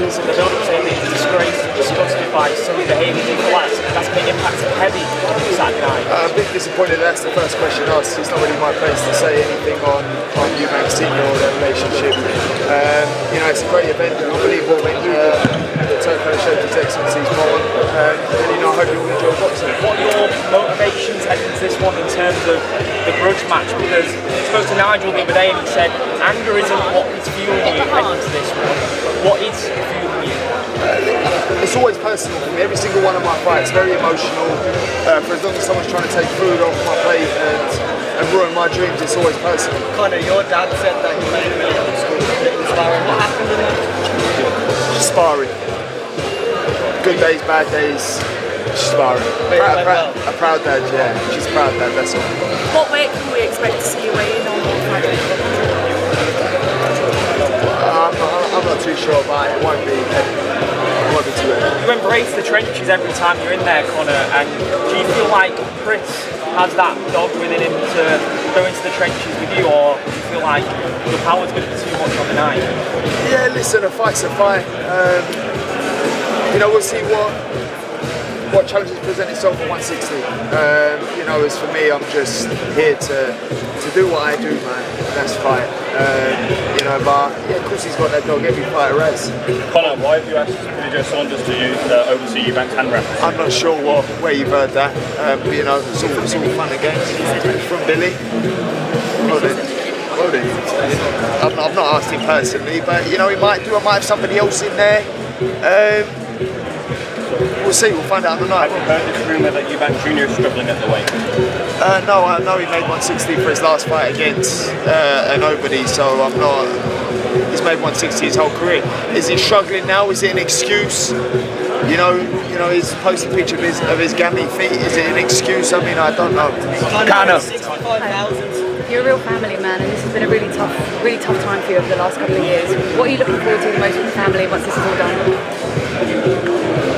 fighters in the build-up saying that he's disgraced, disgusted by some behaviour. Do you feel like that's going to impact him heavy Saturday night? I'm a bit disappointed that's the first question asked. It's not really my place to say anything on Eubank Jr or their relationship. You know, it's a great event, unbelievable event. The Turco showed his excellency's born, and you know, I hope you all enjoy boxing. What are your motivations heading into this one in terms of the grudge match? Because I spoke to Nigel the other day and he said anger isn't what is fueling you heading into this one. What is fueling you? It's always personal for me. Every single one of my fights, very emotional. For as long as someone's trying to take food off my plate and ruin my dreams, it's always personal. Conor, your dad said that you made a million in school. What happened in that? Just sparring. Good days, bad days, just sparring. A proud dad, yeah. She's a proud dad, that's all. What weight can we expect to see you weigh in on Friday? I'm not too sure, but it won't be too heavy. You embrace the trenches every time you're in there, Conor, and do you feel like Chris has that dog within him to go into the trenches with you, or do you feel like your power's going to be too much on the night? Yeah, listen, a fight's a fight. You know, we'll see what challenges present itself at 160. You know, as for me, I'm just here to do what I do, man. That's fight. You know, but yeah, of course he's got that dog. Every fighter has. Conor, why have you asked Billy Joe Saunders to oversee Eubank's hand wrap? I'm not sure where you've heard that. But you know, it's all fun and games from Billy. Well then, I've not asked him personally, but you know, he might do. I might have somebody else in there. We'll see, we'll find out on the night. Have you heard this rumour that Eubank Jr is struggling at the weight? No, I know he made 160 for his last fight against a nobody, so I'm not. He's made 160 his whole career. Is he struggling now? Is it an excuse? You know, he's posted a picture of his gammy feet. Is it an excuse? I mean, I don't know. Conor, 65,000. You're a real family man, and this has been a really tough time for you over the last couple of years. What are you looking forward to the most with the family once this is all done?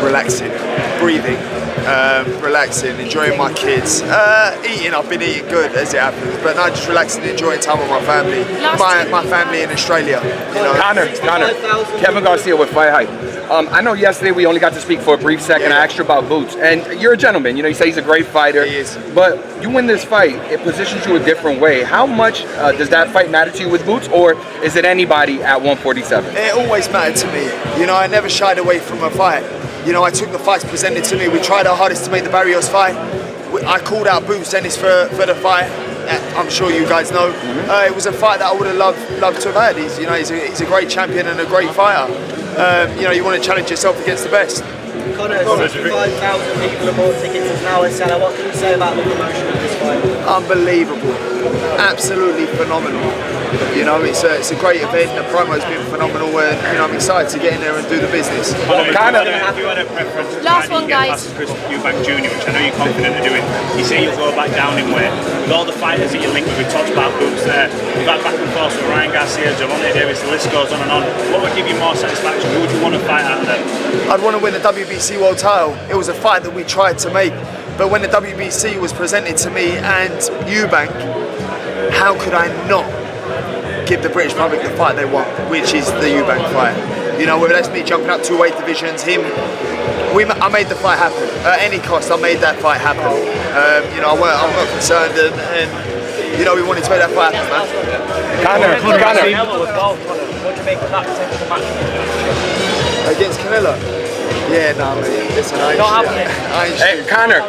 Relaxing, breathing, relaxing, enjoying my kids, eating. I've been eating good as it happens, but no, just relaxing, enjoying time with my family, my family in Australia. You know. Conor, Kevin Garcia with Fight Hype. I know yesterday we only got to speak for a brief second. I asked you about Boots, and you're a gentleman. You know, you say he's a great fighter. He is. But you win this fight, it positions you a different way. How much does that fight matter to you with Boots, or is it anybody at 147? It always mattered to me. You know, I never shied away from a fight. You know, I took the fights presented to me. We tried our hardest to make the Barrios fight. I called out Boots Ennis for the fight. I'm sure you guys know. It was a fight that I would have loved to have had. He's a great champion and a great fighter. You know, you want to challenge yourself against the best. Conor, 65,000 people have bought tickets as now a seller. What can you say about the promotion of this fight? Unbelievable. Absolutely phenomenal. You know, it's a great event. The promo's been phenomenal, and you know, I'm excited to get in there and do the business. If you had a preference to Last try one, and get guys. past Chris Eubank Jr, which I know you're confident of doing, you say you'll go back down in weight. With all the fighters that you're linked with, we talked about Boots there. We've had back and forth with Ryan Garcia, Javante Davis, the list goes on and on. What would give you more satisfaction? Who would you want to fight out of them? I'd want to win the WBC World title. It was a fight that we tried to make, but when the WBC was presented to me and Eubank, how could I not give the British public the fight they want, which is the Eubank fight? You know, whether that's me jumping up 2 weight divisions, I made the fight happen. At any cost, I made that fight happen. You know, I'm not concerned, and you know, we wanted to make that fight happen, man. Conor. What do you make of that potential match? Against Canelo? Yeah, no, man. Listen, I ain't shit. Hey, Conor.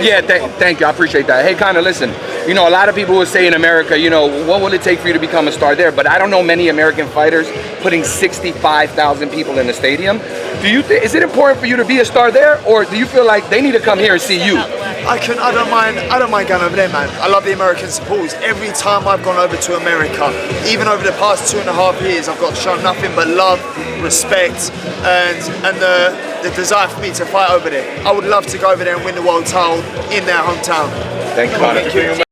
Yeah, thank you. I appreciate that. Hey, Conor, listen. You know, a lot of people will say in America, you know, what will it take for you to become a star there? But I don't know many American fighters putting 65,000 people in the stadium. Is it important for you to be a star there, or do you feel like they need to come here and see you? I don't mind going over there, man. I love the American support. Every time I've gone over to America, even over the past 2.5 years, I've got shown nothing but love, respect, and the desire for me to fight over there. I would love to go over there and win the world title in their hometown. Thank you.